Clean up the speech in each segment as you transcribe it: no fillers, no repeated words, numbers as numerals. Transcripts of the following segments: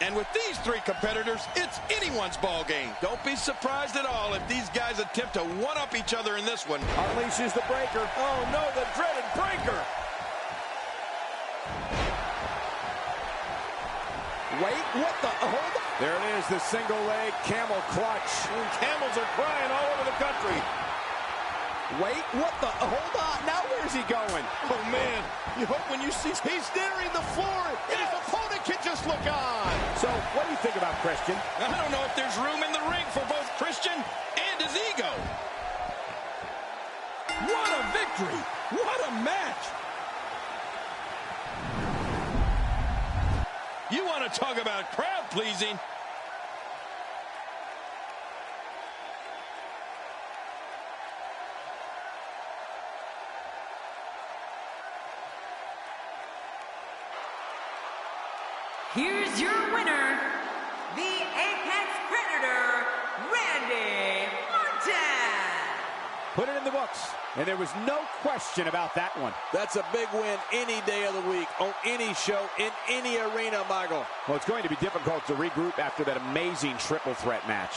And with these three competitors, it's anyone's ball game. Don't be surprised at all if these guys attempt to one-up each other in this one. Unleashes the breaker. Oh no, the dreaded breaker. Wait, what the? Hold on. There it is, the single leg camel clutch. Camels are crying all over the country. Wait, what the? Hold on. Now where's he going? Oh, man. You hope when you see he's nearing the floor and his opponent can just look on. So, what do you think about Christian? I don't know if there's room in the ring for both Christian and his ego. What a victory. What a match. You want to talk about crowd pleasing? Here's your winner, the Apex Predator, Randy Orton. Put it in the books, and there was no question about that one. That's a big win any day of the week, on any show, in any arena, Michael. Well, it's going to be difficult to regroup after that amazing triple threat match.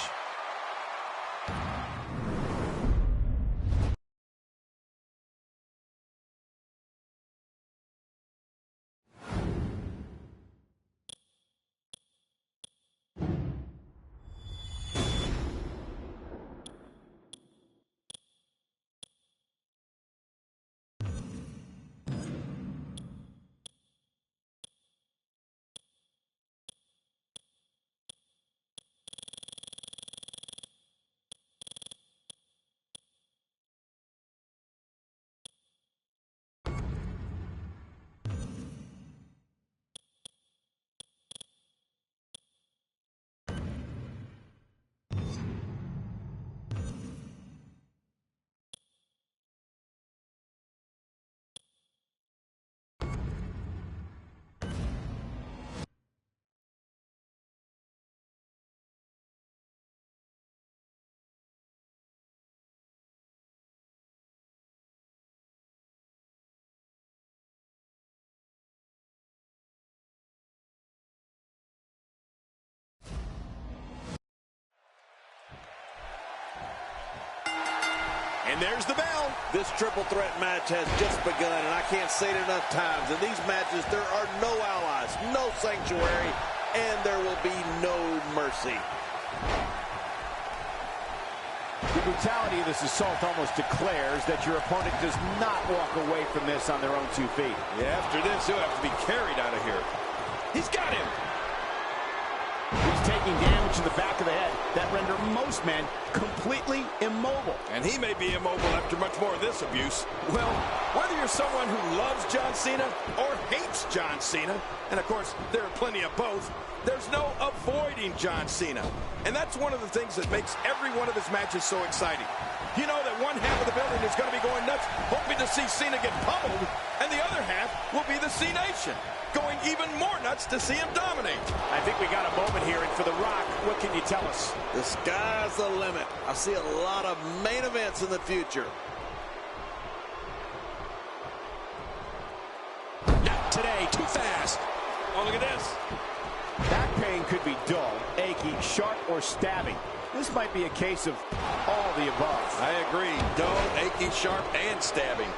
And there's the bell. This triple threat match has just begun, and I can't say it enough times. In these matches, there are no allies, no sanctuary, and there will be no mercy. The brutality of this assault almost declares that your opponent does not walk away from this on their own 2 feet. Yeah, after this, he'll have to be carried out of here. He's got him. He's taking damage to the back of the head that render most men completely immobile. And he may be immobile after much more of this abuse. Well, whether you're someone who loves John Cena or hates John Cena, and of course, there are plenty of both, there's no avoiding John Cena. And that's one of the things that makes every one of his matches so exciting. You know that one half of the building is going to be going nuts, hoping to see Cena get pummeled, and the other half will be the C-Nation, going even more nuts to see him dominate. I think we got a moment here, and for The Rock, what can you tell us? The sky's the limit. I see a lot of main events in the future. Not today, too fast. Oh, look at this. Back pain could be dull, achy, sharp, or stabbing. This might be a case of all the above. I agree. Dull, achy, sharp, and stabbing.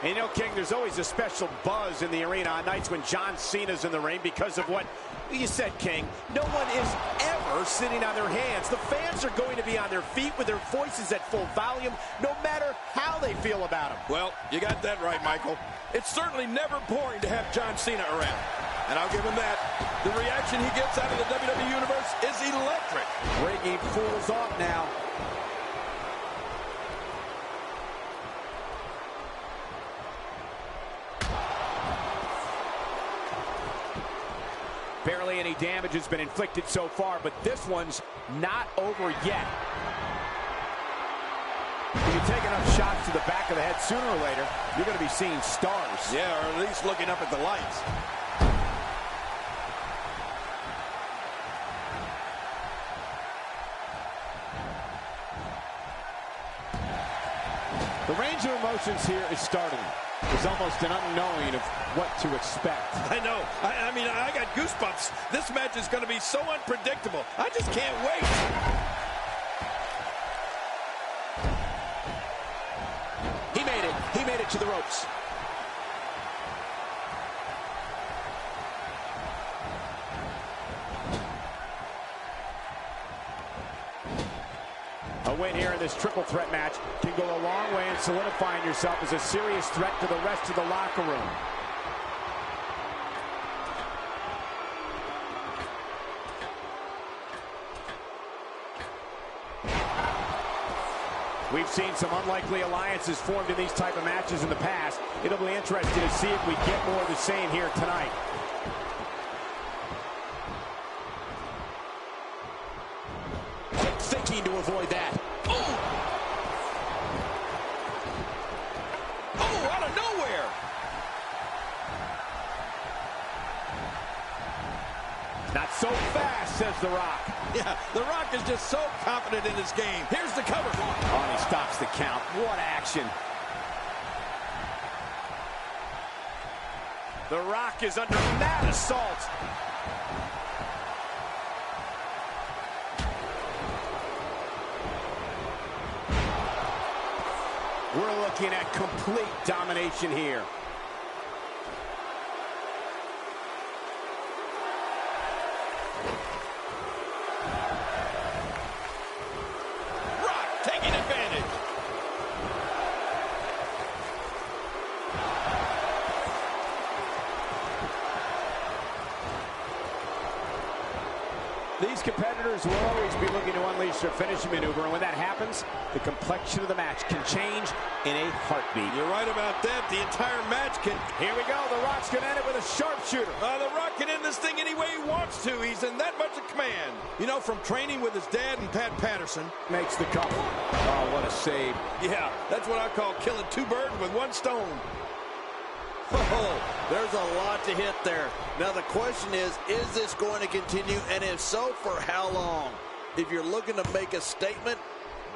And you know, King, there's always a special buzz in the arena on nights when John Cena's in the ring because of what you said, King. No one is ever sitting on their hands. The fans are going to be on their feet with their voices at full volume, no matter how they feel about him. Well, you got that right, Michael. It's certainly never boring to have John Cena around. And I'll give him that. The reaction he gets out of the WWE Universe is electric. Breaking fools off now. Barely any damage has been inflicted so far, but this one's not over yet. If you take enough shots to the back of the head, sooner or later, you're going to be seeing stars. Yeah, or at least looking up at the lights. The range of emotions here is startling. There's almost an unknowing of what to expect. I know. I mean, I got goosebumps. This match is going to be so unpredictable. I just can't wait. He made it. He made it to the ropes. A win here in this triple threat match can go a long way in solidifying yourself as a serious threat to the rest of the locker room. We've seen some unlikely alliances formed in these type of matches in the past. It'll be interesting to see if we get more of the same here tonight. Quick thinking to avoid that. Oh! Oh, out of nowhere! Not so fast, says The Rock. Yeah, The Rock is just so confident in his game. Here's the cover. Oh, and he stops the count. What action. The Rock is under mad assault. We're looking at complete domination here. Taking advantage. These competitors will always be looking to unleash their finishing maneuver, and when that happens, the complexion of the match can change in a heartbeat. You're right about that. The entire match can... Here we go. The Rock's going to end it with a sharpshooter. The Rock can end this thing any way he wants to. He's in that much of command. You know, from training with his dad and Pat Patterson. Makes the cover. Oh, what a save. Yeah, that's what I call killing two birds with one stone. Oh, there's a lot to hit there. Now the question is this going to continue? And if so, for how long? If you're looking to make a statement,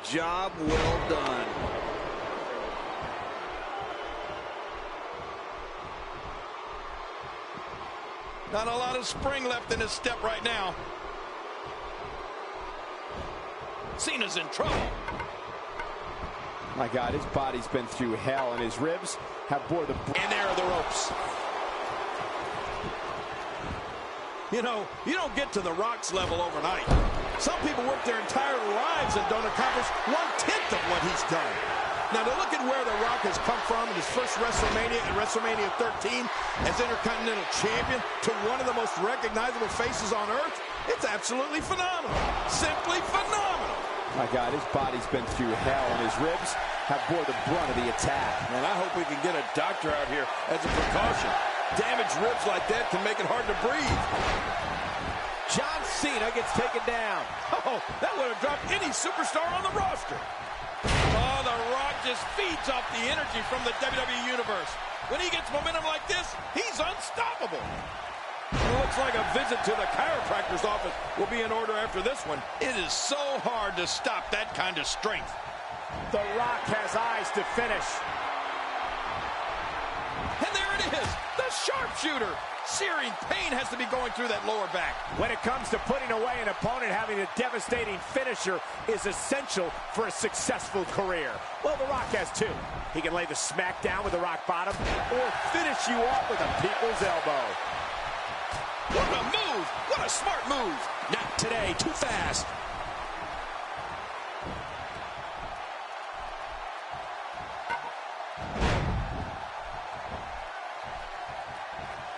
job well done. Not a lot of spring left in his step right now. Cena's in trouble. My God, his body's been through hell, and his ribs have bore the... And there are the ropes. You know, you don't get to the Rock's level overnight. Some people work their entire lives and don't accomplish 1/10 of what he's done. Now, to look at where the Rock has come from in his first WrestleMania and WrestleMania 13 as Intercontinental Champion to one of the most recognizable faces on earth, it's absolutely phenomenal. Simply phenomenal. My God, his body's been through hell, and his ribs have bore the brunt of the attack. And I hope we can get a doctor out here as a precaution. Damaged ribs like that can make it hard to breathe. John Cena gets taken down. Oh, that would have dropped any superstar on the roster. Oh, The Rock just feeds off the energy from the WWE Universe. When he gets momentum like this, he's unstoppable. It looks like a visit to the chiropractor's office will be in order after this one. It is so hard to stop that kind of strength. The Rock has eyes to finish. And there it is, the sharpshooter. Searing pain has to be going through that lower back. When it comes to putting away an opponent, having a devastating finisher is essential for a successful career. Well, The Rock has two. He can lay the smack down with the rock bottom or finish you off with a people's elbow. What a move! What a smart move! Not today, too fast.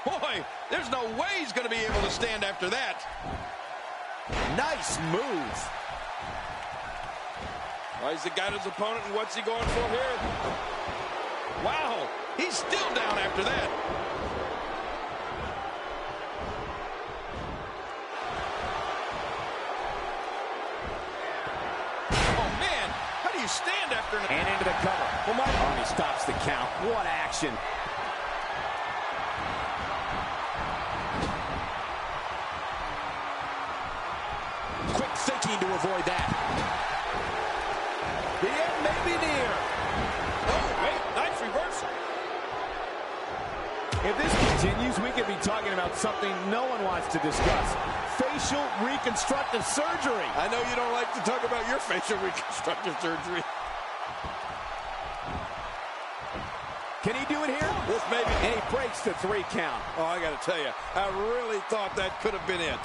Boy, there's no way he's going to be able to stand after that. Nice move. Well, he's got his opponent, and what's he going for here? Wow, he's still down after that. Oh, man, how do you stand after an... And into the cover. Well, Oh, and he stops the count. What action. Quick thinking to avoid that. The end may be near. Oh, wait, nice reversal. If this continues, we could be talking about something no one wants to discuss. Facial reconstructive surgery. I know you don't like to talk about your facial reconstructive surgery. Can he do it here? This may be. And he breaks the 3 count. Oh, I got to tell you, I really thought that could have been it.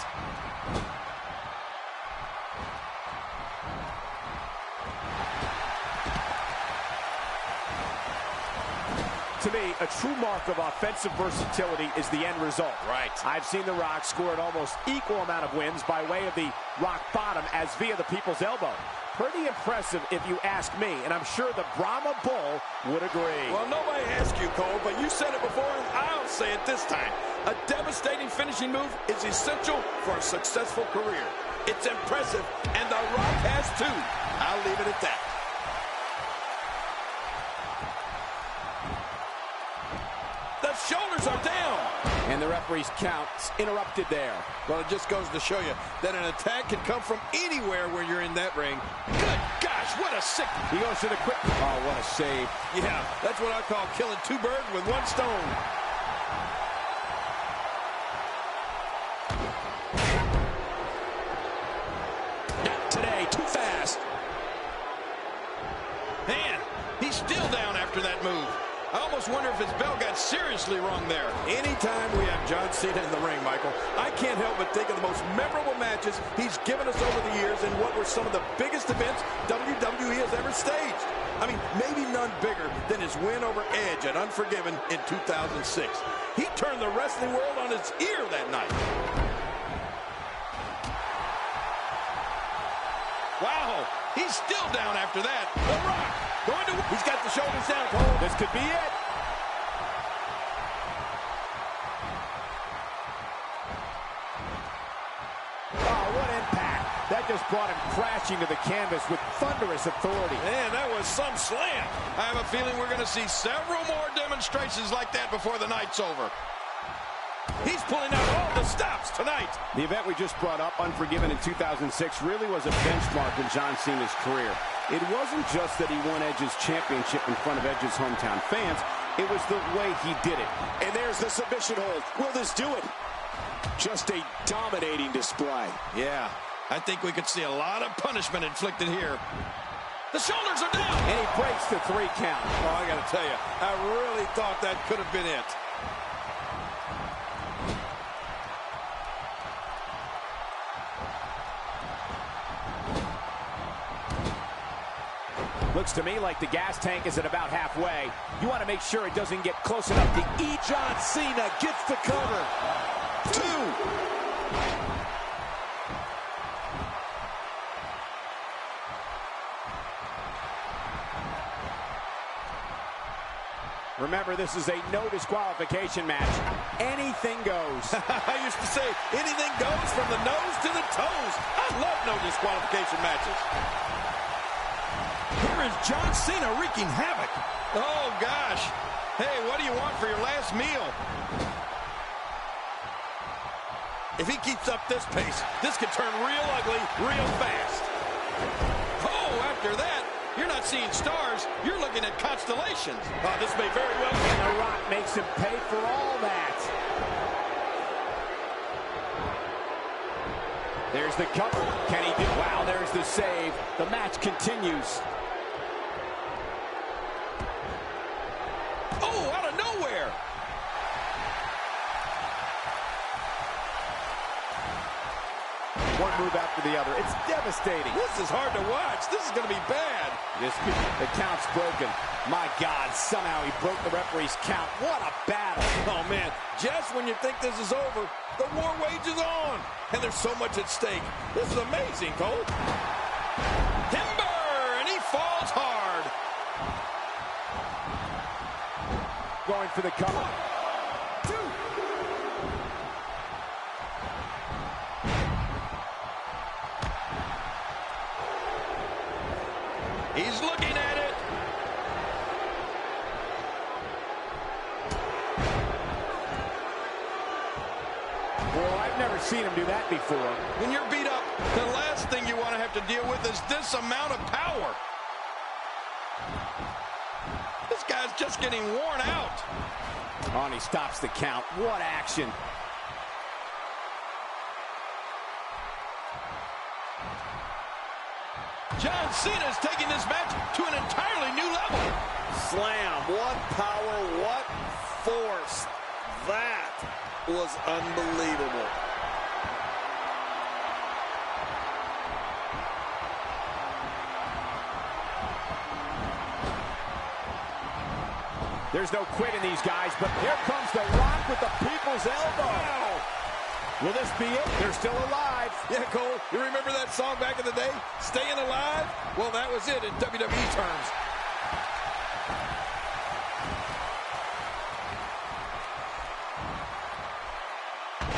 To me, a true mark of offensive versatility is the end result. Right. I've seen The Rock score an almost equal amount of wins by way of the rock bottom as via the people's elbow. Pretty impressive if you ask me, and I'm sure the Brahma Bull would agree. Well, nobody asked you, Cole, but you said it before, and I'll say it this time. A devastating finishing move is essential for a successful career. It's impressive, and The Rock has too. I'll leave it at that. The shoulders are down. And the referee's count's interrupted there. Well, it just goes to show you that an attack can come from anywhere when you're in that ring. Good gosh, what a sick... He goes to the quick... Oh, what a save. Yeah, that's what I call killing 2 birds with 1 stone. Not today, too fast. Man, he's still down after that move. I almost wonder if his bell got seriously wrong there. Anytime we have John Cena in the ring, Michael, I can't help but think of the most memorable matches he's given us over the years and what were some of the biggest events WWE has ever staged. I mean, maybe none bigger than his win over Edge at Unforgiven in 2006. He turned the wrestling world on its ear that night. Wow, he's still down after that. The Rock going to... He's got the shoulders down, Cole. This could be it. Oh, what impact. That just brought him crashing to the canvas with thunderous authority. Man, that was some slam. I have a feeling we're going to see several more demonstrations like that before the night's over. He's pulling out all the stops tonight. The event we just brought up, Unforgiven in 2006, really was a benchmark in John Cena's career. It wasn't just that he won Edge's championship in front of Edge's hometown fans. It was the way he did it. And there's the submission hold. Will this do it? Just a dominating display. Yeah, I think we could see a lot of punishment inflicted here. The shoulders are down. And he breaks the 3 count. Oh, I got to tell you, I really thought that could have been it. Looks to me like the gas tank is at about halfway. You want to make sure it doesn't get close enough to eat. John Cena gets the cover. 2. Remember, this is a no disqualification match. Anything goes. I used to say, anything goes from the nose to the toes. I love no disqualification matches. Here is John Cena wreaking havoc. Oh, gosh. Hey, what do you want for your last meal? If he keeps up this pace, this could turn real ugly real fast. Oh, after that, you're not seeing stars. You're looking at constellations. Oh, this may very well be. And The Rock makes him pay for all that. There's the cover. Can he do? Wow, there's the save. The match continues. Oh, out of nowhere. One move after the other. It's devastating. This is hard to watch. This is going to be bad. The count's broken. My God, somehow he broke the referee's count. What a battle. Oh, man, just when you think this is over, the war wages on. And there's so much at stake. This is amazing, Cole. Timber, and he falls hard. Going for the cover. 2. He's looking at it. Well, I've never seen him do that before. When you're beat up, the last thing you want to have to deal with is this amount of power. This guy's just getting worn out. Oh, and he stops the count. What action. John Cena is taking this match to an entirely new level. Slam. What power, what force. That was unbelievable. There's no quit in these guys, but here comes The Rock with the people's elbow. Wow. Will this be it? They're still alive. Yeah, Cole, you remember that song back in the day? Staying Alive? Well, that was it in WWE terms.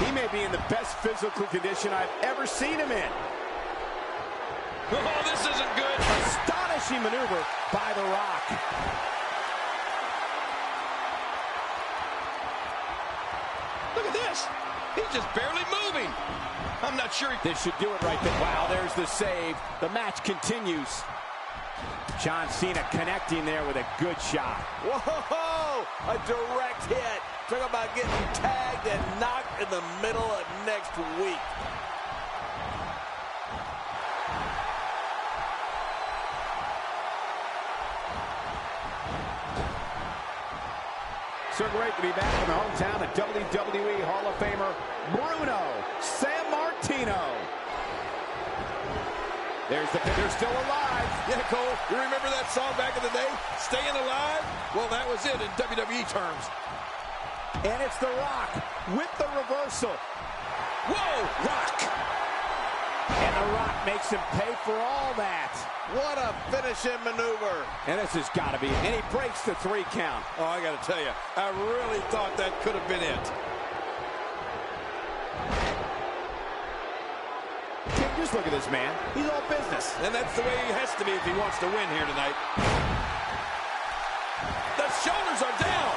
He may be in the best physical condition I've ever seen him in. Oh, this isn't good. Astonishing maneuver by The Rock. Look at this. He's just barely moving. I'm not sure. This should do it right there. Wow, there's the save. The match continues. John Cena connecting there with a good shot. Whoa! A direct hit. Talk about getting tagged and knocked in the middle of next week. So great to be back in the hometown of WWE Hall of Famer Bruno Sammartino. They're still alive. Yeah, Cole, you remember that song back in the day? Staying Alive? Well, that was it in WWE terms. And it's The Rock with the reversal. Whoa, Rock! And The Rock makes him pay for all that. What a finishing maneuver. And this has got to be it. And he breaks the 3 count. Oh, I got to tell you, I really thought that could have been it. King, just look at this man. He's all business. And that's the way he has to be if he wants to win here tonight. The shoulders are down.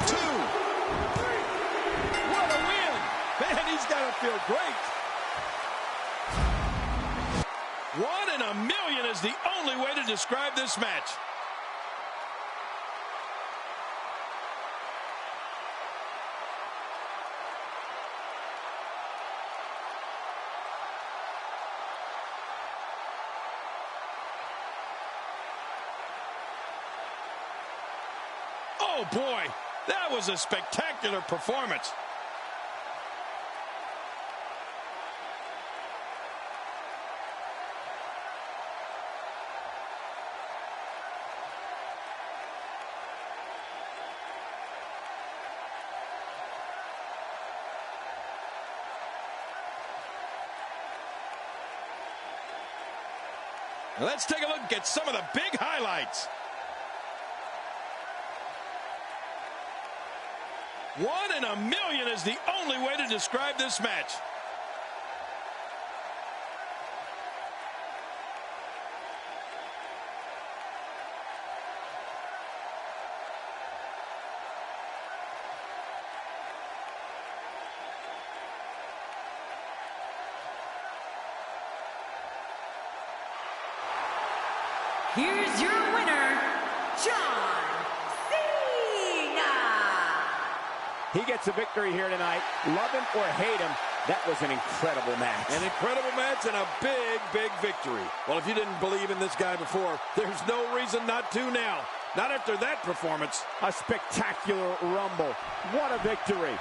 2, 3. What a win. Man, he's got to feel great. 1 in a million is the only way to describe this match. Oh boy, that was a spectacular performance. Let's take a look at some of the big highlights. 1 in a million is the only way to describe this match. Here's your winner, John Cena. He gets a victory here tonight. Love him or hate him, that was an incredible match. An incredible match and a big, big victory. Well, if you didn't believe in this guy before, there's no reason not to now. Not after that performance. A spectacular Rumble. What a victory.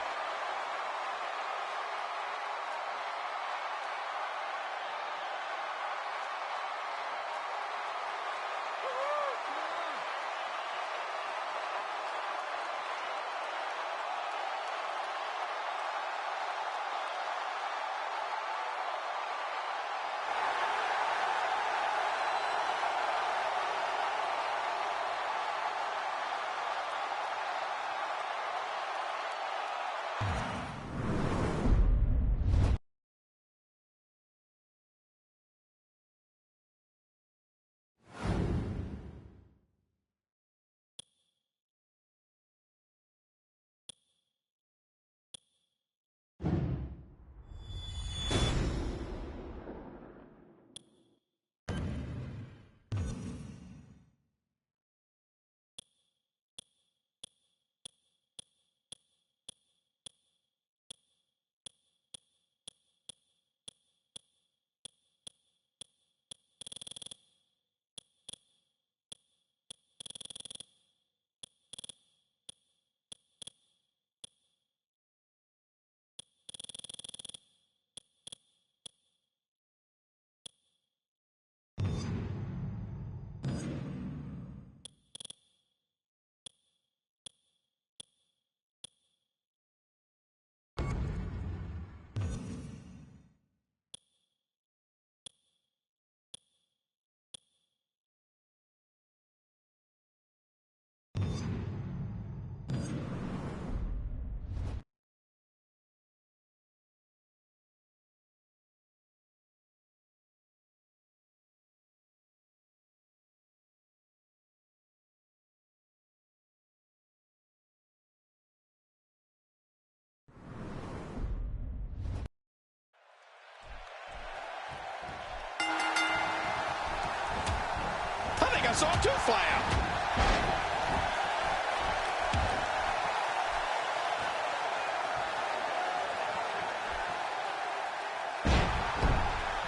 saw a tooth fly out.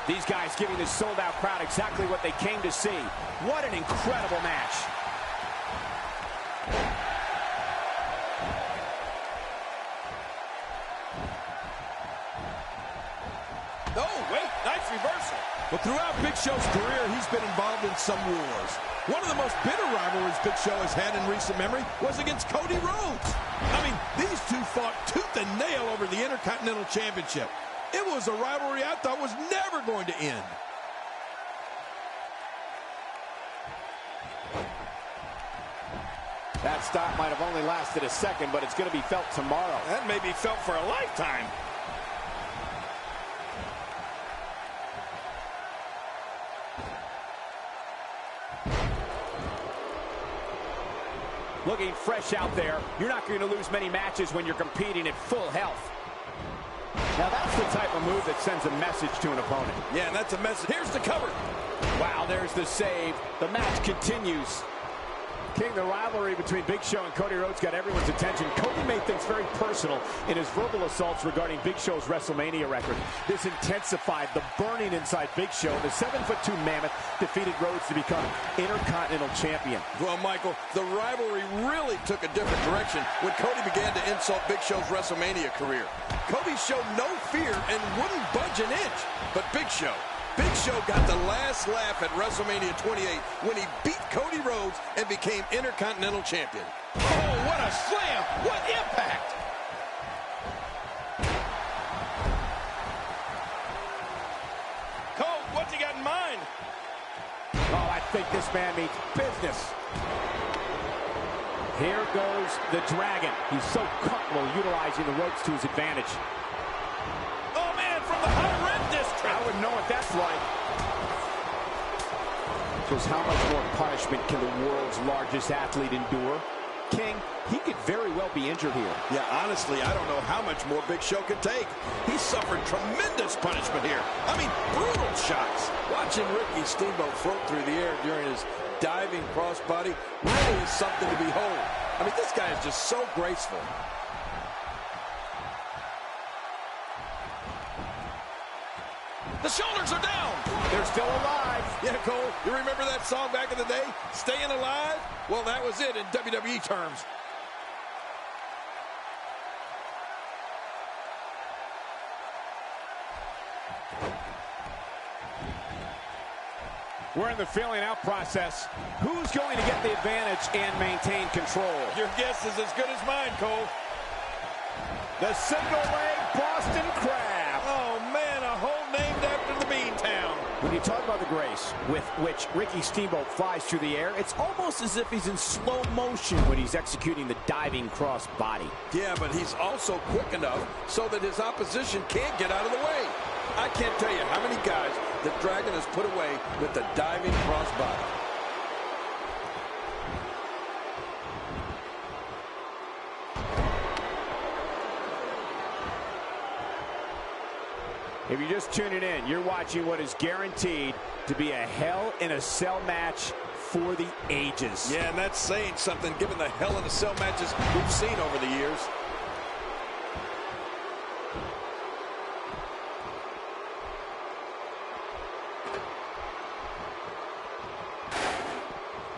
These guys giving this sold-out crowd exactly what they came to see. What an incredible match. Oh, wait, nice reversal. Well, throughout Big Show's career, he's been involved in some wars. One of the most bitter rivalries Big Show has had in recent memory was against Cody Rhodes. I mean, these two fought tooth and nail over the Intercontinental Championship. It was a rivalry I thought was never going to end. That stop might have only lasted a second, but it's going to be felt tomorrow. That may be felt for a lifetime. Looking fresh out there. You're not going to lose many matches when you're competing at full health. Now that's the type of move that sends a message to an opponent. Yeah, and that's a message. Here's the cover. Wow, there's the save. The match continues. King, the rivalry between Big Show and Cody Rhodes got everyone's attention. Cody made things very personal in his verbal assaults regarding Big Show's WrestleMania record. This intensified the burning inside Big Show. The 7'2" mammoth defeated Rhodes to become Intercontinental Champion. Well, Michael, the rivalry really took a different direction when Cody began to insult Big Show's WrestleMania career. Cody showed no fear and wouldn't budge an inch. But Big Show got the last laugh at WrestleMania 28 when he beat Cody Rhodes and became Intercontinental Champion. Oh, what a slam! What impact! Cole, what's he got in mind? Oh, I think this man means business. Here goes the Dragon. He's so comfortable utilizing the ropes to his advantage. Oh, man, from the high red district. I wouldn't know what that's like. Just how much more punishment can the world's largest athlete endure? King, he could very well be injured here. Yeah, honestly, I don't know how much more Big Show can take. He suffered tremendous punishment here. I mean, brutal shots. Watching Ricky Steamboat float through the air during his diving crossbody really is something to behold. I mean, this guy is just so graceful. The shoulders are down. They're still alive. Yeah, Cole, you remember that song back in the day, Staying Alive? Well, that was it in WWE terms. We're in the feeling out process. Who's going to get the advantage and maintain control? Your guess is as good as mine, Cole. The single leg Boston Crab. Oh, man, a hole named after the Beantown. When you talk about the grace with which Ricky Steamboat flies through the air, it's almost as if he's in slow motion when he's executing the diving cross body. Yeah, but he's also quick enough so that his opposition can't get out of the way. I can't tell you how many guys the Dragon has put away with the diving cross body. If you're just tuning in, you're watching what is guaranteed to be a Hell in a Cell match for the ages. Yeah, and that's saying something given the Hell in a Cell matches we've seen over the years.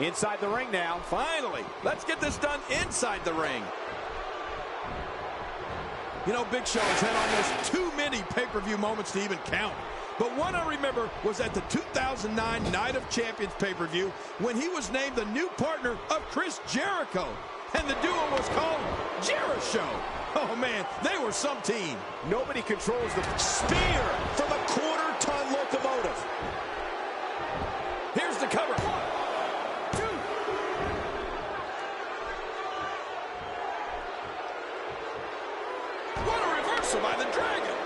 Inside the ring now. Finally, let's get this done inside the ring. You know, Big Show has had almost too many pay-per-view moments to even count. But one I remember was at the 2009 Night of Champions pay-per-view when he was named the new partner of Chris Jericho. And the duo was called Jeri-Show. Oh, man, they were some team. Nobody controls the spear from a quarter-ton locomotive. Here's the cover. What a reversal by the Dragon.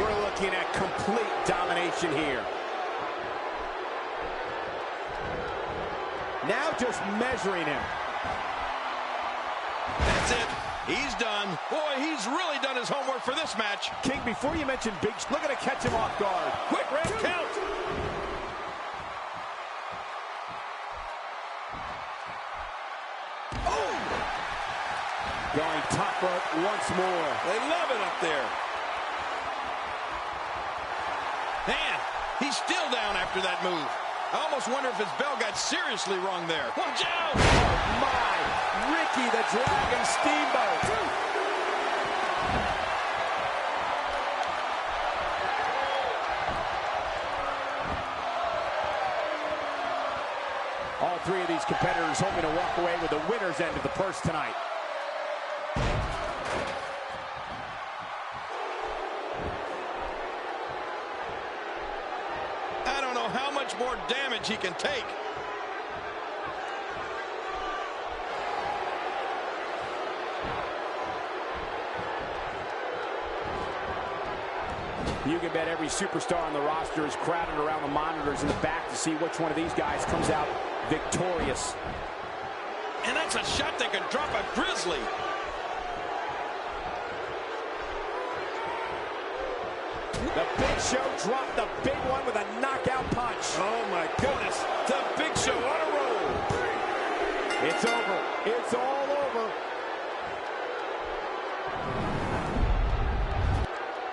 We're looking at complete domination here. Now just measuring him. That's it. He's done. Boy, he's really done his homework for this match. King, before you mention Big, look at it, catch him off guard. Quick ref count. Oh! Going top rope once more. They love it up there. Man, he's still down after that move. I almost wonder if his bell got seriously wrong there. Watch out! Oh, my. Ricky the Dragon Steamboat. All three of these competitors hoping to walk away with the winner's end of the purse tonight. I don't know how much more damage he can take. You can bet every superstar on the roster is crowded around the monitors in the back to see which one of these guys comes out victorious. And that's a shot that can drop a grizzly. The Big Show dropped the big one with a knockout punch. Oh, my goodness. The Big Show on a roll. It's over. It's all over.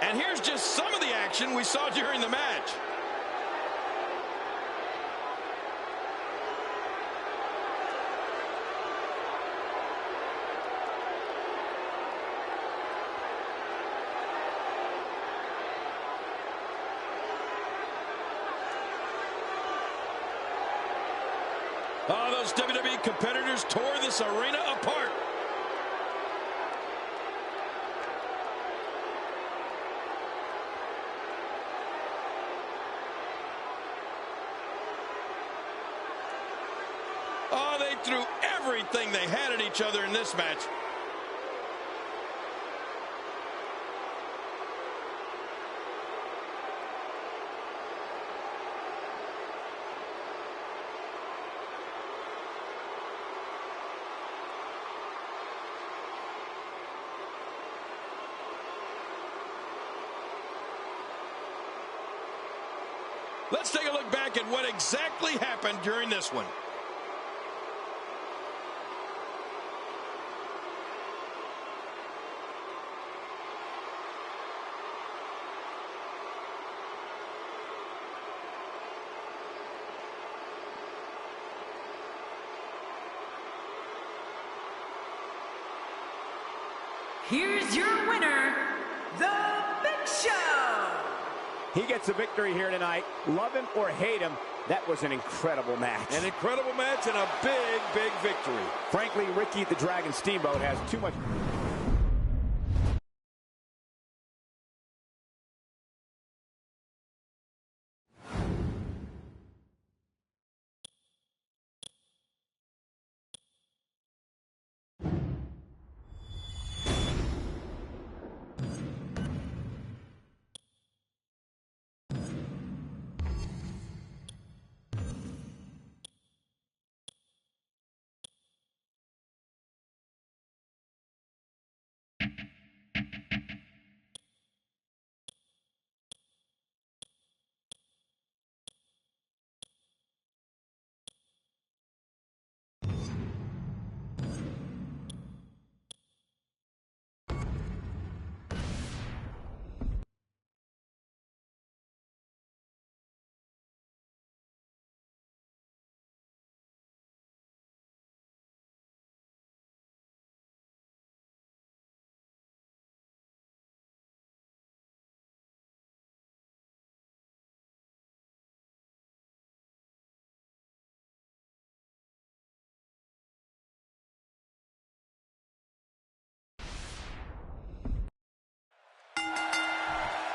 And here's just some of the action we saw during the match. Oh, those WWE competitors tore this arena apart. Oh, they threw everything they had at each other in this match. Let's take a look back at what exactly happened during this one. Here's your winner, The Big Show. He gets a victory here tonight. Love him or hate him, that was an incredible match. An incredible match and a big, big victory. Frankly, Ricky the Dragon Steamboat has too much...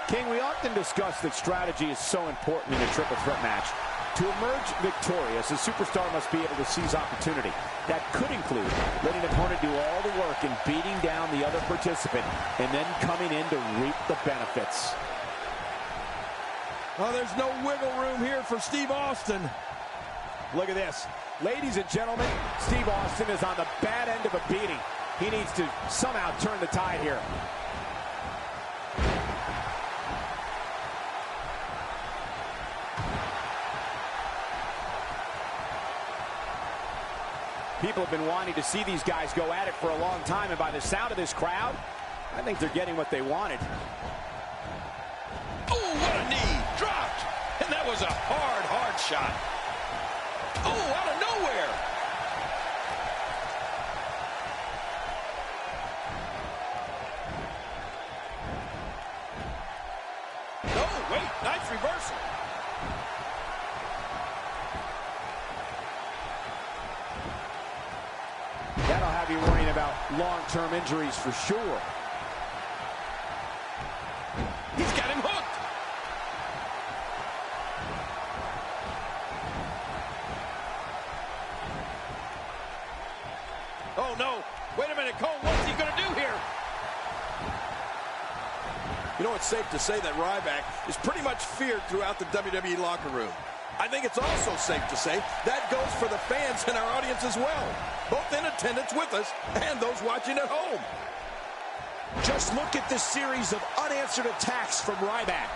King, we often discuss that strategy is so important in a triple threat match. To emerge victorious, a superstar must be able to seize opportunity. That could include letting the opponent do all the work and beating down the other participant, and then coming in to reap the benefits. Oh, there's no wiggle room here for Steve Austin. Look at this. Ladies and gentlemen, Steve Austin is on the bad end of a beating. He needs to somehow turn the tide here. People have been wanting to see these guys go at it for a long time, and by the sound of this crowd, I think they're getting what they wanted. Oh, what a knee! Dropped! And that was a hard shot. Oh, out of nowhere! No, wait, nice reversal. That'll have you worrying about long-term injuries for sure. He's got him hooked. Oh, no. Wait a minute, Cole. What's he going to do here? You know, it's safe to say that Ryback is pretty much feared throughout the WWE locker room. I think it's also safe to say that goes for the fans and our audience as well, both in attendance with us and those watching at home. Just look at this series of unanswered attacks from Ryback.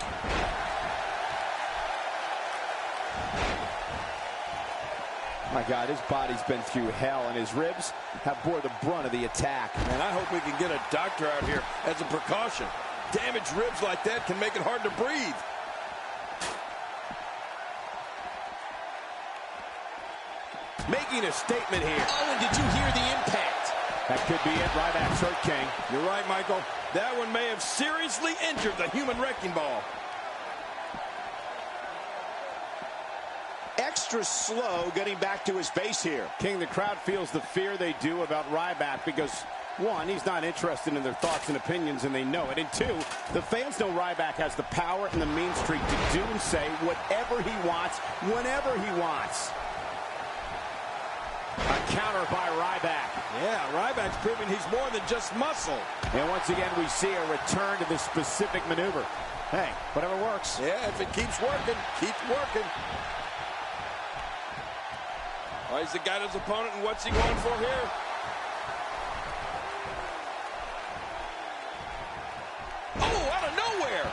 My God, his body's been through hell, and his ribs have bore the brunt of the attack. And I hope we can get a doctor out here as a precaution. Damaged ribs like that can make it hard to breathe. Making a statement here. Oh, and did you hear the impact? That could be it. Ryback's hurt, King. You're right, Michael. That one may have seriously injured the human wrecking ball. Extra slow getting back to his base here. King, the crowd feels the fear they do about Ryback because, one, he's not interested in their thoughts and opinions, and they know it. And two, the fans know Ryback has the power and the mean streak to do and say whatever he wants, whenever he wants. A counter by Ryback. Yeah, Ryback's proving he's more than just muscle. And once again, we see a return to this specific maneuver. Hey, whatever works. Yeah, if it keeps working, keep working. Oh, he's got his opponent, and what's he going for here? Oh, out of nowhere!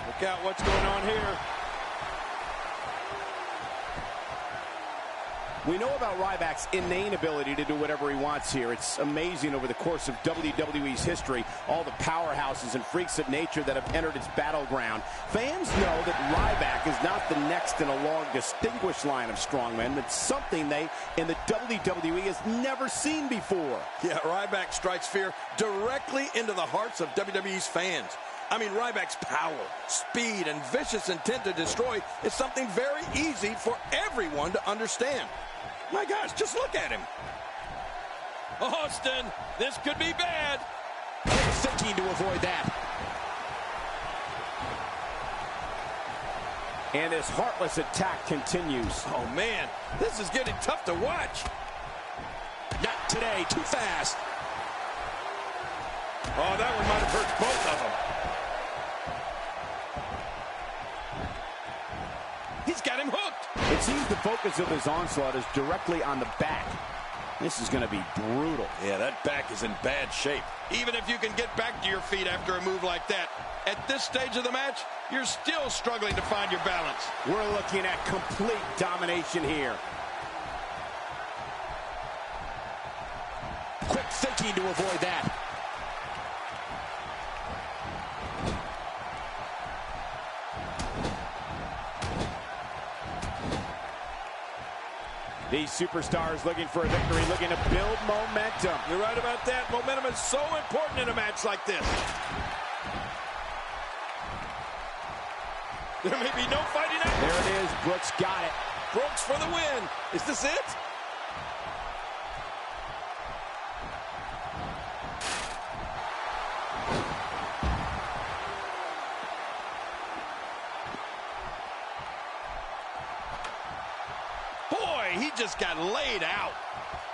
Look out what's going on here. We know about Ryback's inane ability to do whatever he wants here. It's amazing over the course of WWE's history, all the powerhouses and freaks of nature that have entered its battleground. Fans know that Ryback is not the next in a long, distinguished line of strongmen. It's something they, in the WWE, has never seen before. Yeah, Ryback strikes fear directly into the hearts of WWE's fans. I mean, Ryback's power, speed, and vicious intent to destroy is something very easy for everyone to understand. My gosh, just look at him. Austin, this could be bad. Thinking to avoid that. And this heartless attack continues. Oh, man, this is getting tough to watch. Not today, too fast. Oh, that one might have hurt both of them. He's got him hooked. It seems the focus of his onslaught is directly on the back. This is going to be brutal. Yeah, that back is in bad shape. Even if you can get back to your feet after a move like that, at this stage of the match, you're still struggling to find your balance. We're looking at complete domination here. Quick thinking to avoid that. These superstars looking for a victory, looking to build momentum. You're right about that. Momentum is so important in a match like this. There may be no fighting out. There it is. Brooks got it. Brooks for the win. Is this it? He just got laid out.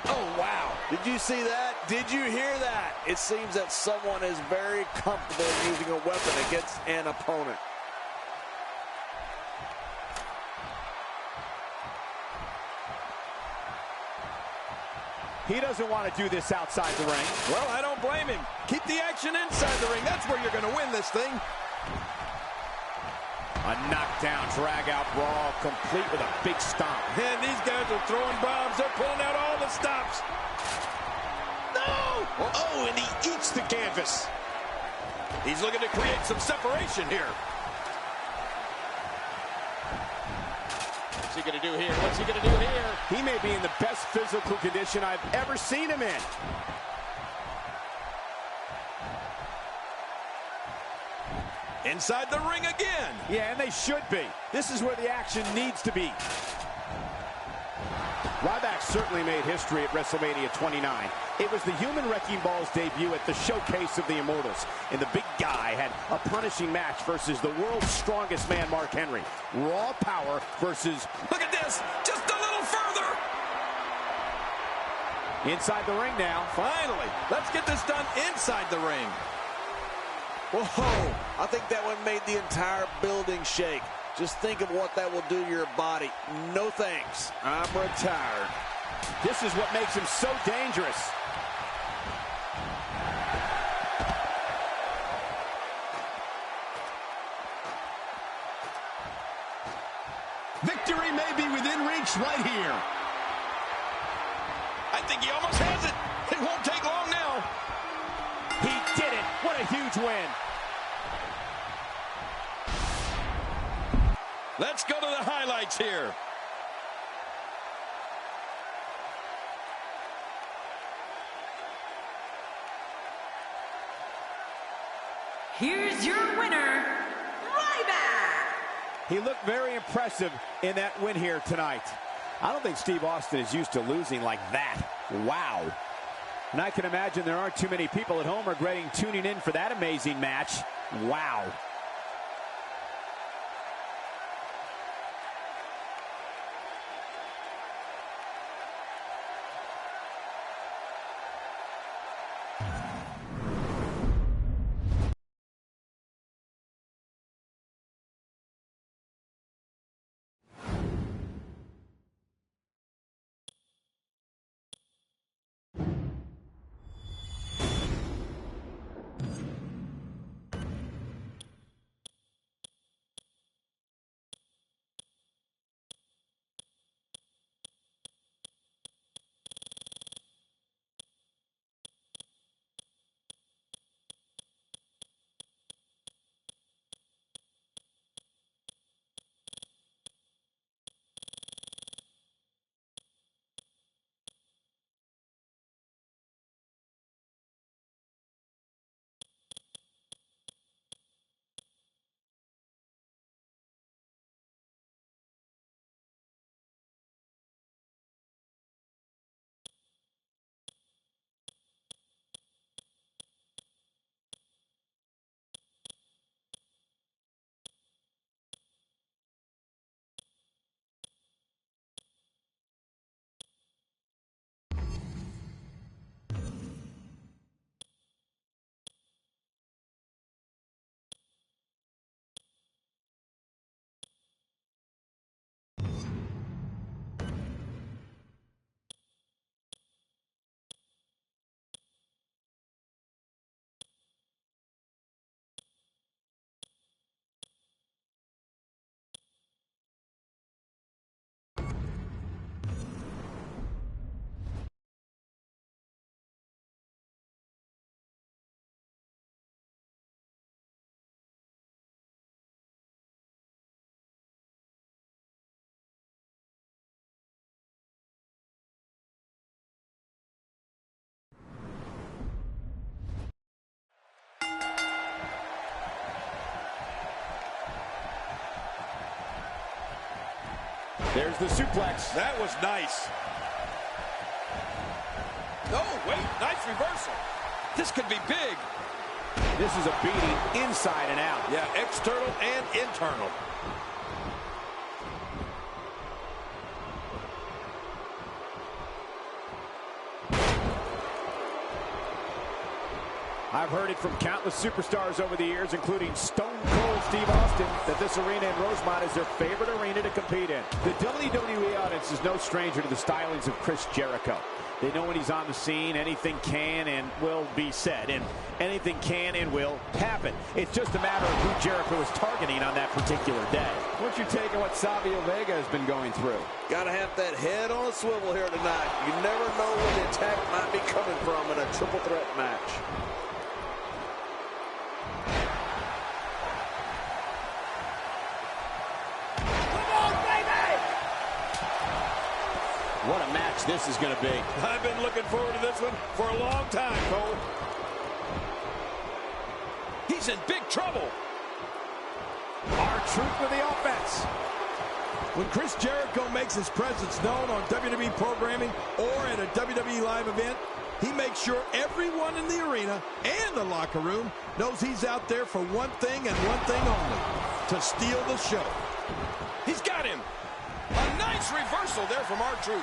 Oh, wow. Did you see that? Did you hear that? It seems that someone is very comfortable using a weapon against an opponent. He doesn't want to do this outside the ring. Well, I don't blame him. Keep the action inside the ring. That's where you're going to win this thing. A knockdown, drag-out brawl, complete with a big stomp. And these guys are throwing bombs. They're pulling out all the stops. No! Oh, and he eats the canvas. He's looking to create some separation here. What's he going to do here? What's he going to do here? He may be in the best physical condition I've ever seen him in. Inside the ring again. Yeah, and they should be. This is where the action needs to be. Ryback certainly made history at WrestleMania 29. It was the Human Wrecking Ball's debut at the Showcase of the Immortals. And the big guy had a punishing match versus the world's strongest man, Mark Henry. Raw power versus... Look at this! Just a little further! Inside the ring now. Finally! Let's get this done inside the ring. Whoa, I think that one made the entire building shake. Just think of what that will do to your body. No thanks. I'm retired. This is what makes him so dangerous. Victory may be within reach right here. I think he almost has it. It won't take long now. He did it. What a huge win. Let's go to the highlights here. Here's your winner, Ryback. He looked very impressive in that win here tonight. I don't think Steve Austin is used to losing like that. Wow. And I can imagine there aren't too many people at home regretting tuning in for that amazing match. Wow. There's the suplex. That was nice. Oh, wait, nice reversal. This could be big. This is a beating inside and out. Yeah, external and internal. I've heard it from countless superstars over the years, including Stone Cold Steve Austin. insisting that this arena in Rosemont is their favorite arena to compete in. The WWE audience is no stranger to the stylings of Chris Jericho. They know when he's on the scene, anything can and will be said, and anything can and will happen. It's just a matter of who Jericho is targeting on that particular day. What's your take on what Savio Vega has been going through? Gotta have that head on a swivel here tonight. You never know where the attack might be coming from in a triple threat match. What a match this is going to be. I've been looking forward to this one for a long time, Cole. He's in big trouble. R-Truth with the offense. When Chris Jericho makes his presence known on WWE programming or at a WWE live event, he makes sure everyone in the arena and the locker room knows he's out there for one thing and one thing only, to steal the show. He's got him. A nice reversal there from R-Truth.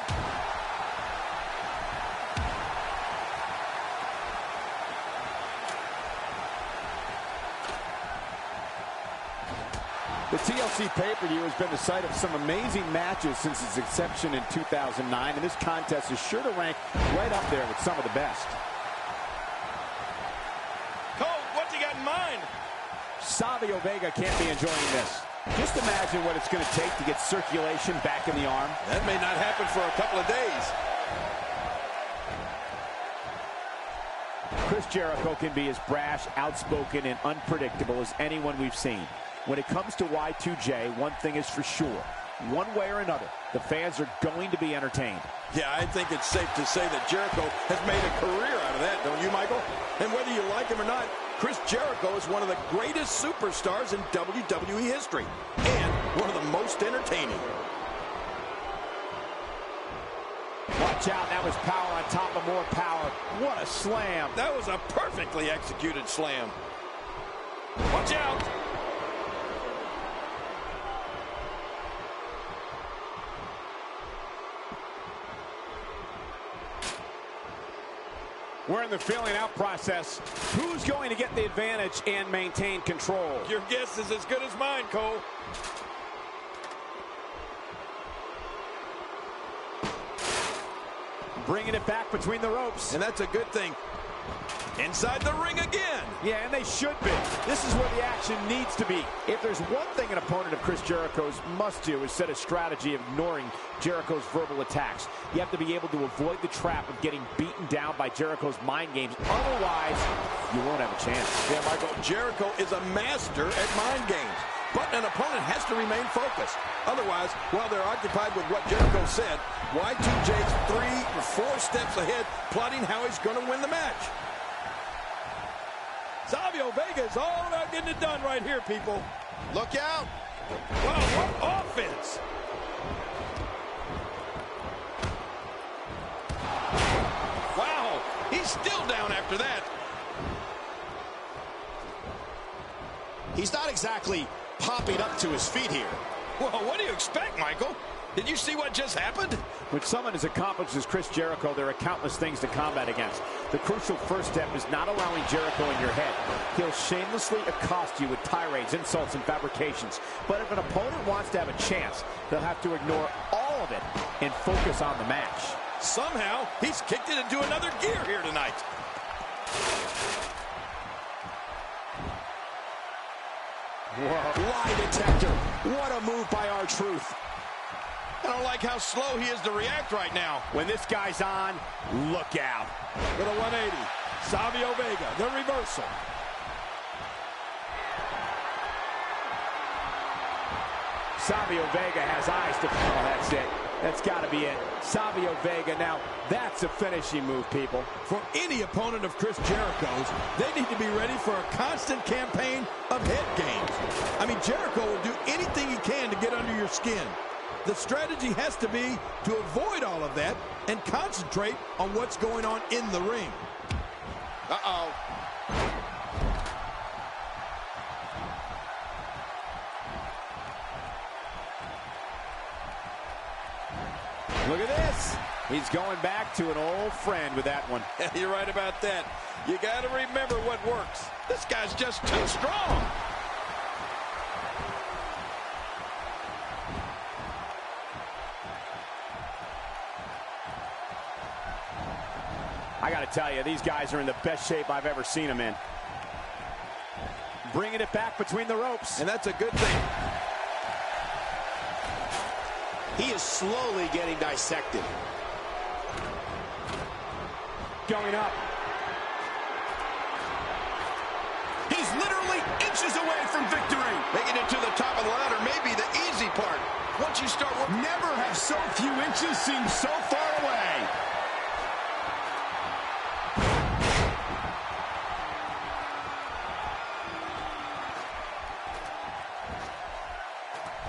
The TLC pay-per-view has been the site of some amazing matches since its inception in 2009, and this contest is sure to rank right up there with some of the best. Cole, what's he got in mind? Savio Vega can't be enjoying this. Just imagine what it's going to take to get circulation back in the arm. That may not happen for a couple of days. Chris Jericho can be as brash, outspoken, and unpredictable as anyone we've seen. When it comes to Y2J, one thing is for sure. One way or another, the fans are going to be entertained. Yeah, I think it's safe to say that Jericho has made a career out of that, don't you, Michael? And whether you like him or not, Chris Jericho is one of the greatest superstars in WWE history and one of the most entertaining. Watch out, that was power on top of more power. What a slam. That was a perfectly executed slam. Watch out. We're in the feeling out process. Who's going to get the advantage and maintain control? Your guess is as good as mine, Cole. Bringing it back between the ropes. And that's a good thing. Inside the ring again. Yeah, and they should be. This is where the action needs to be. If there's one thing an opponent of Chris Jericho's must do is set a strategy of ignoring Jericho's verbal attacks. You have to be able to avoid the trap of getting beaten down by Jericho's mind games. Otherwise, you won't have a chance. Yeah, Michael, Jericho is a master at mind games. But an opponent has to remain focused. Otherwise, while they're occupied with what Jericho said, Y2J's 3 or 4 steps ahead, plotting how he's going to win the match. Savio Vega is all about getting it done right here, people. Look out. Wow, what offense. Wow, he's still down after that. He's not exactly popping up to his feet here. Well, what do you expect, Michael? Did you see what just happened? When someone as accomplished as Chris Jericho, there are countless things to combat against. The crucial first step is not allowing Jericho in your head. He'll shamelessly accost you with tirades, insults, and fabrications. But if an opponent wants to have a chance, they'll have to ignore all of it and focus on the match. Somehow, he's kicked it into another gear here tonight. Whoa. Lie detector. What a move by R-Truth. I don't like how slow he is to react right now. When this guy's on, look out. With a 180, Savio Vega, the reversal. Savio Vega has eyes to follow. That's it. That's got to be it. Savio Vega. Now, that's a finishing move, people. For any opponent of Chris Jericho's, they need to be ready for a constant campaign of head games. I mean, Jericho will do anything he can to get under your skin. The strategy has to be to avoid all of that and concentrate on what's going on in the ring. Uh-oh. Look at this. He's going back to an old friend with that one. You're right about that. You got to remember what works. This guy's just too strong. I got to tell you, these guys are in the best shape I've ever seen them in. Bringing it back between the ropes. And that's a good thing. He is slowly getting dissected. Going up. He's literally inches away from victory. Making it to the top of the ladder may be the easy part. Once you start working... Never have so few inches seemed so far away.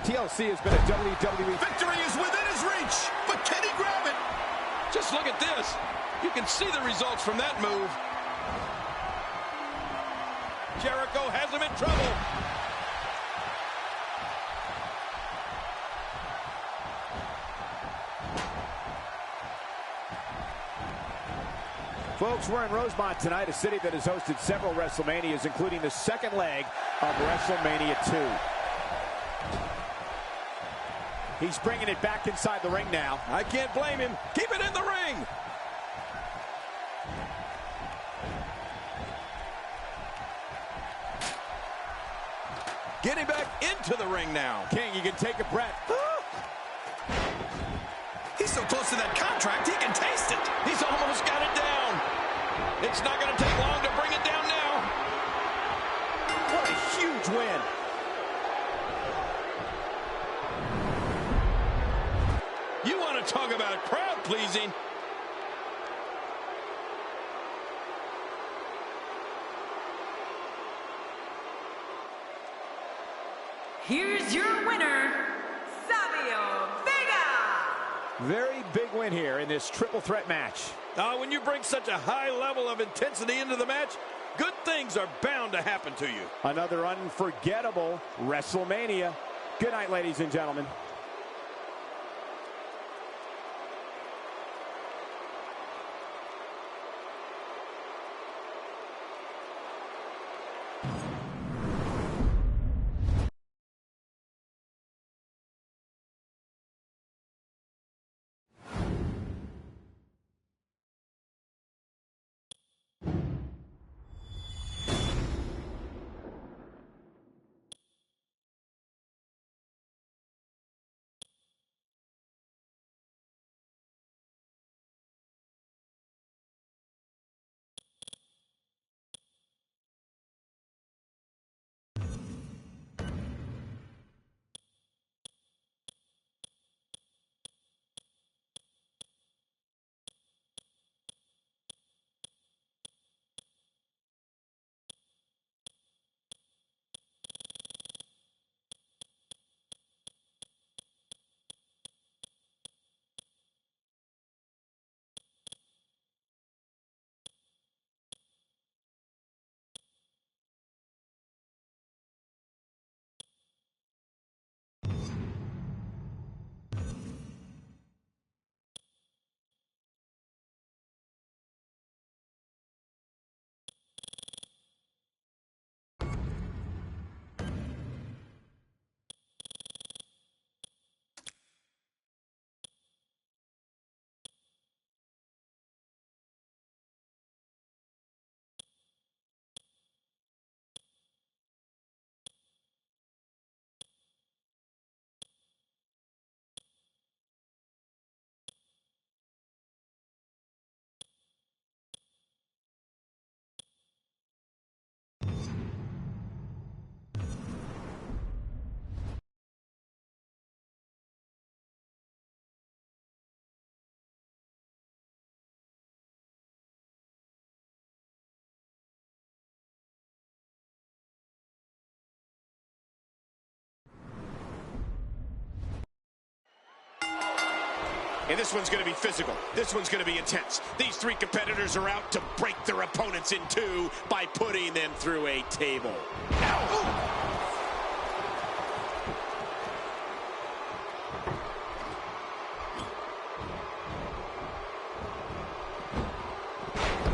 TLC has been a WWE... Victory is within his reach, but can he grab it? Just look at this. You can see the results from that move. Jericho has him in trouble. Folks, we're in Rosemont tonight, a city that has hosted several WrestleManias, including the second leg of WrestleMania 2. He's bringing it back inside the ring now. I can't blame him. Keep it in the ring. Getting back into the ring now. King, you can take a breath. He's so close to that contract, he can taste it. He's almost got it down. It's not going to take long to bring it down now. What a huge win. You want to talk about crowd pleasing? Here's your winner, Savio Vega. Very big win here in this triple threat match. When you bring such a high level of intensity into the match, good things are bound to happen to you. Another unforgettable WrestleMania. Good night, ladies and gentlemen. And this one's going to be physical. This one's going to be intense. These three competitors are out to break their opponents in two by putting them through a table. Ow!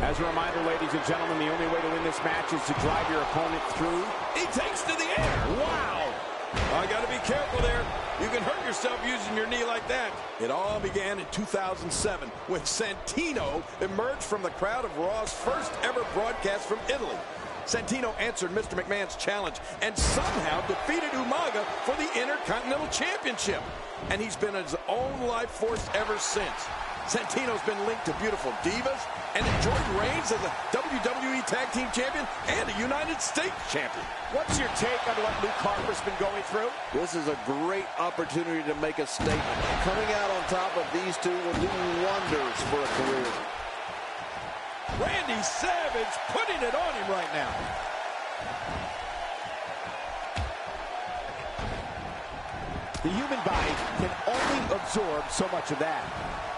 As a reminder, ladies and gentlemen, the only way to win this match is to drive your opponent through. He takes to the air. Wow! I got to be careful there. You can hurt yourself using your knee like that. It all began in 2007 when Santino emerged from the crowd of Raw's first ever broadcast from Italy. Santino answered Mr. McMahon's challenge and somehow defeated Umaga for the Intercontinental Championship. And he's been his own life force ever since. Santino's been linked to beautiful divas and enjoyed reigns as a WWE Tag Team Champion and a United States Champion. What's your take on what Luke Harper's been going through? This is a great opportunity to make a statement. Coming out on top of these two will do wonders for a career. Randy Savage putting it on him right now. The human body can only absorb so much of that.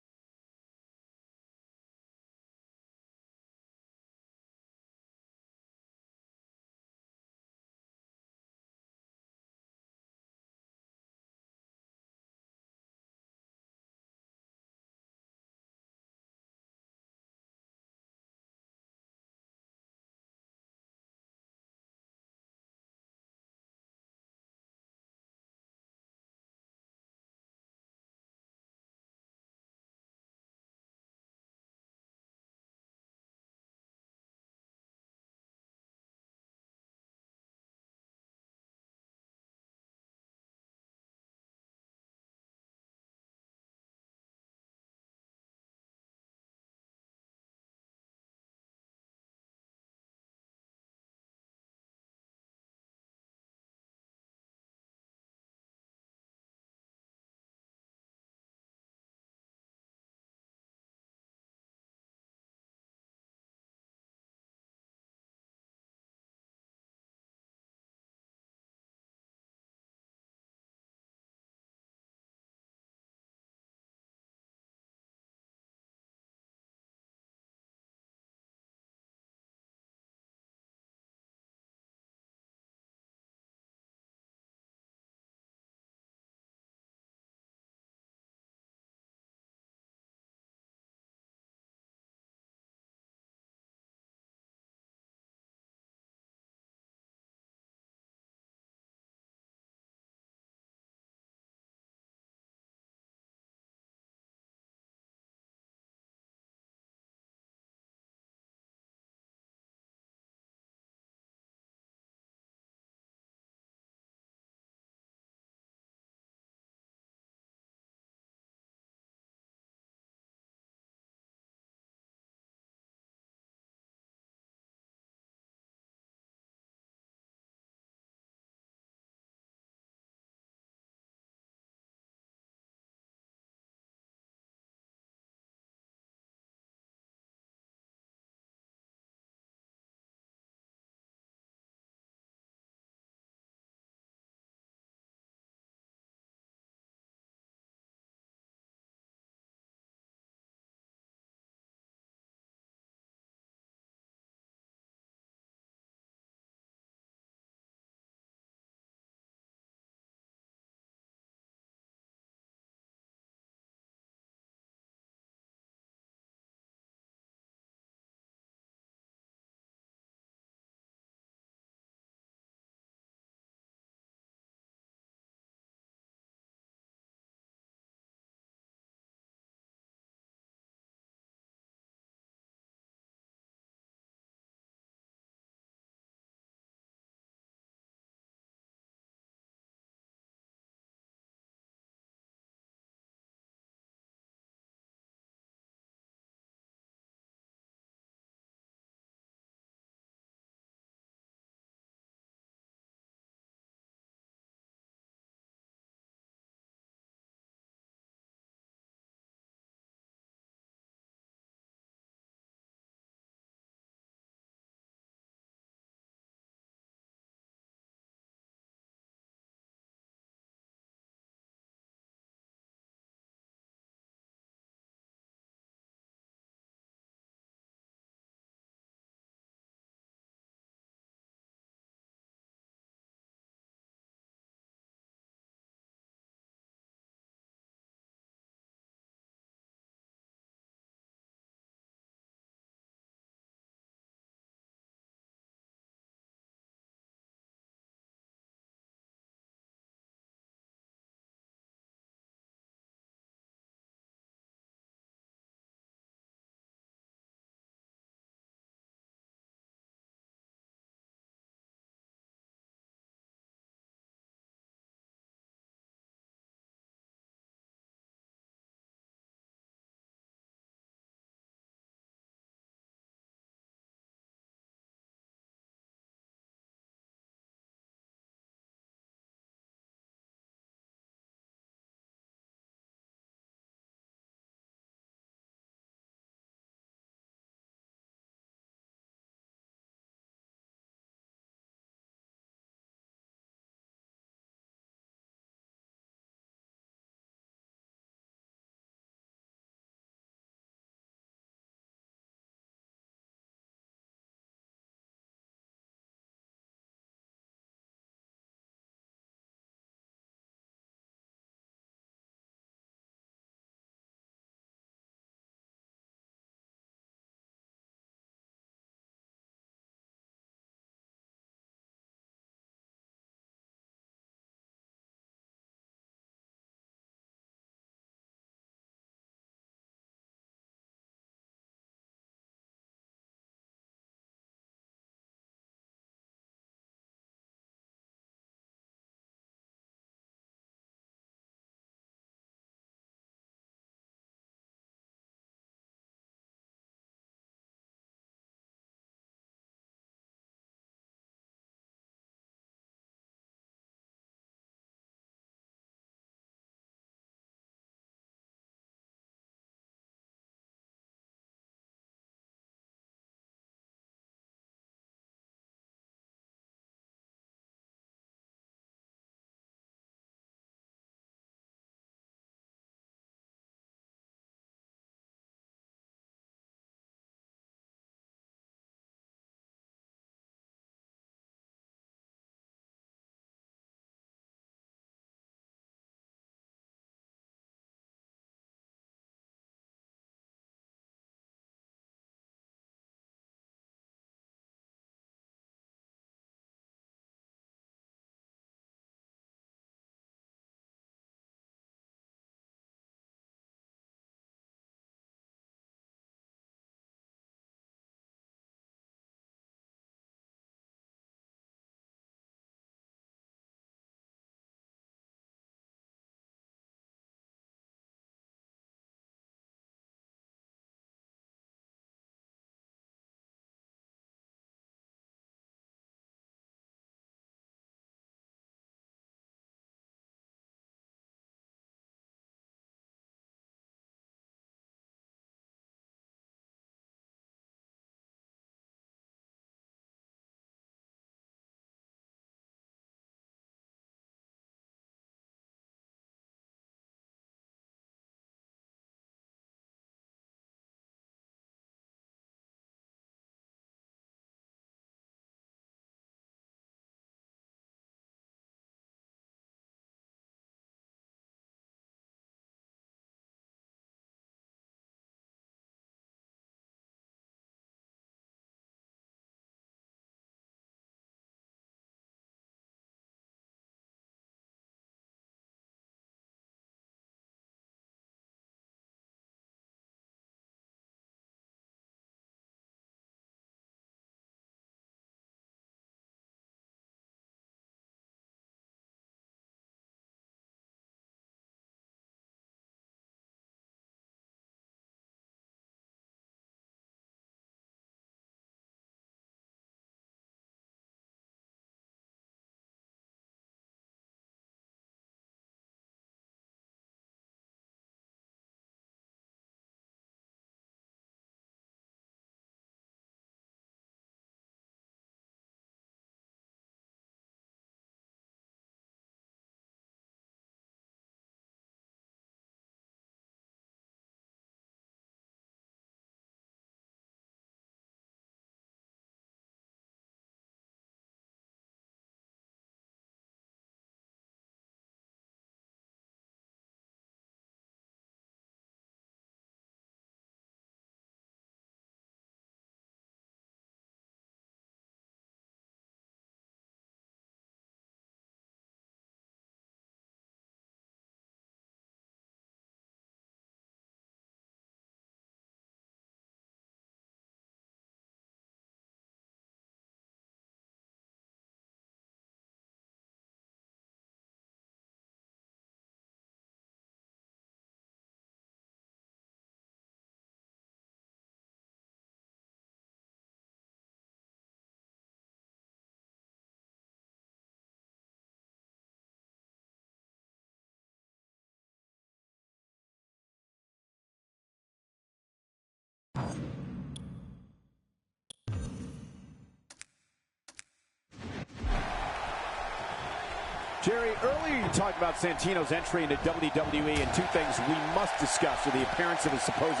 Jerry, earlier you talked about Santino's entry into WWE, and two things we must discuss are the appearance of his supposed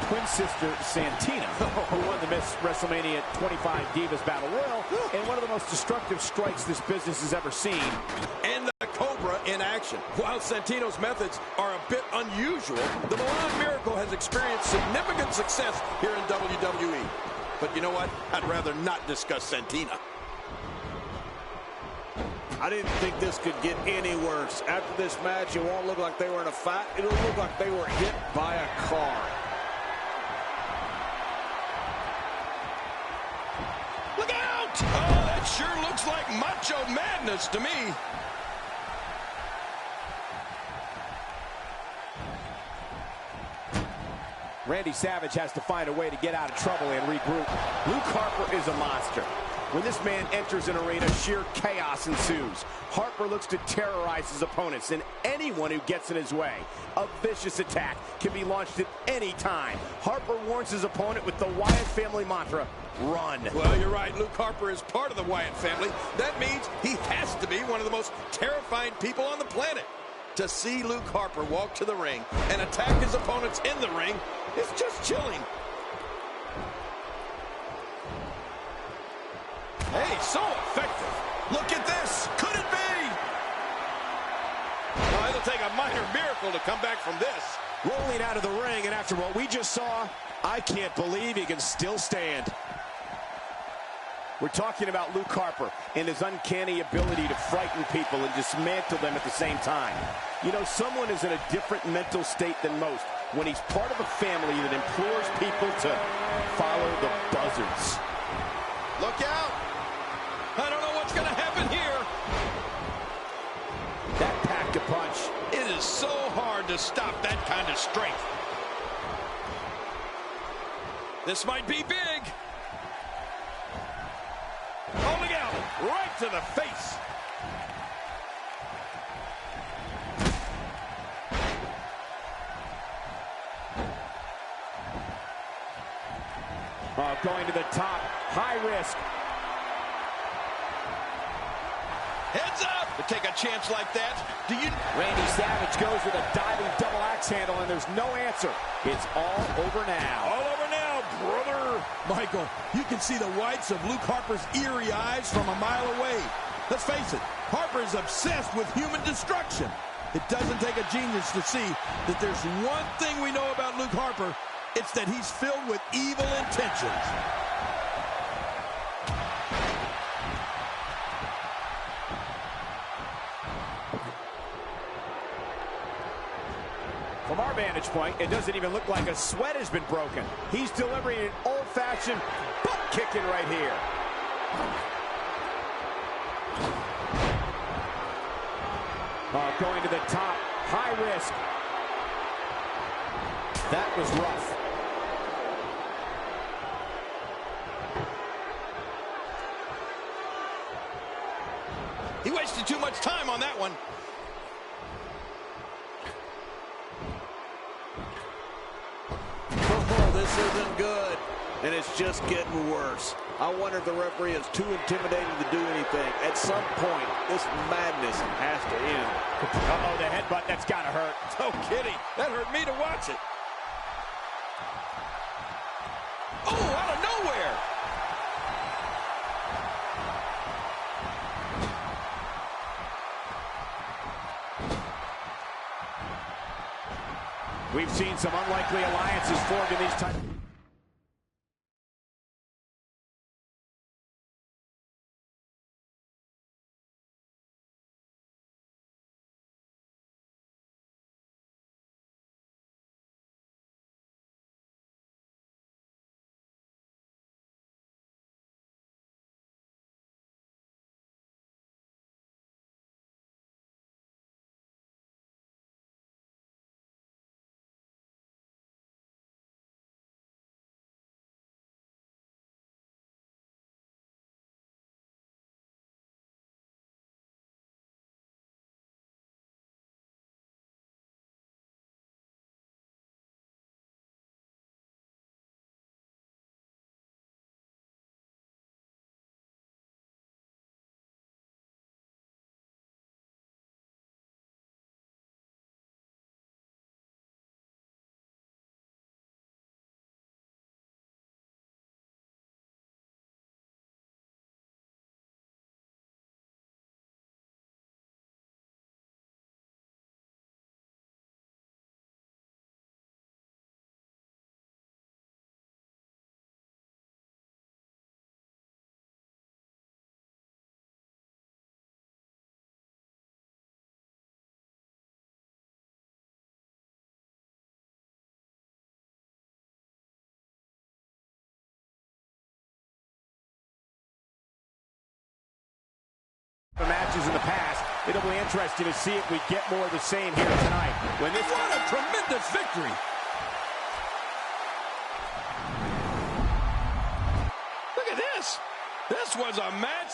twin sister, Santina, who won the Miss WrestleMania 25 Divas Battle Royal, and one of the most destructive strikes this business has ever seen. And the Cobra in action. While Santino's methods are a bit unusual, the Milan Miracle has experienced significant success here in WWE. But you know what? I'd rather not discuss Santina. I didn't think this could get any worse. After this match, it won't look like they were in a fight. It'll look like they were hit by a car. Look out! Oh, that sure looks like Macho Madness to me. Randy Savage has to find a way to get out of trouble and regroup. Luke Harper is a monster. When this man enters an arena, sheer chaos ensues. Harper looks to terrorize his opponents and anyone who gets in his way. A vicious attack can be launched at any time. Harper warns his opponent with the Wyatt family mantra, run. Well, you're right. Luke Harper is part of the Wyatt family. That means he has to be one of the most terrifying people on the planet. To see Luke Harper walk to the ring and attack his opponents in the ring is just chilling. Hey, so effective. Look at this. Could it be? Well, it'll take a minor miracle to come back from this. Rolling out of the ring, and after what we just saw, I can't believe he can still stand. We're talking about Luke Harper and his uncanny ability to frighten people and dismantle them at the same time. You know, someone is in a different mental state than most when he's part of a family that implores people to follow the buzzards. Look out. I don't know what's going to happen here. That packed a punch. It is so hard to stop that kind of strength. This might be big. Oh, look out. Right to the face. Going to the top. High risk. Heads up to take a chance like that. Randy Savage goes with a diving double axe handle, and there's no answer. It's all over now. All over now, brother. Michael, you can see the whites of Luke Harper's eerie eyes from a mile away. Let's face it, Harper is obsessed with human destruction. It doesn't take a genius to see that there's one thing we know about Luke Harper. It's that he's filled with evil intentions. From our vantage point, it doesn't even look like a sweat has been broken. He's delivering an old-fashioned butt kicking right here. Going to the top, high risk. That was rough. He wasted too much time on that one. Oh, this isn't good. And it's just getting worse. I wonder if the referee is too intimidated to do anything. At some point, this madness has to end. Uh-oh, the headbutt, that's gotta hurt. No kidding. That hurt me to watch it. Oh, out of nowhere. We've seen some unlikely alliances formed in these times. matches in the past. It'll be interesting to see if we get more of the same here tonight. What a tremendous victory. Look at this. This was a match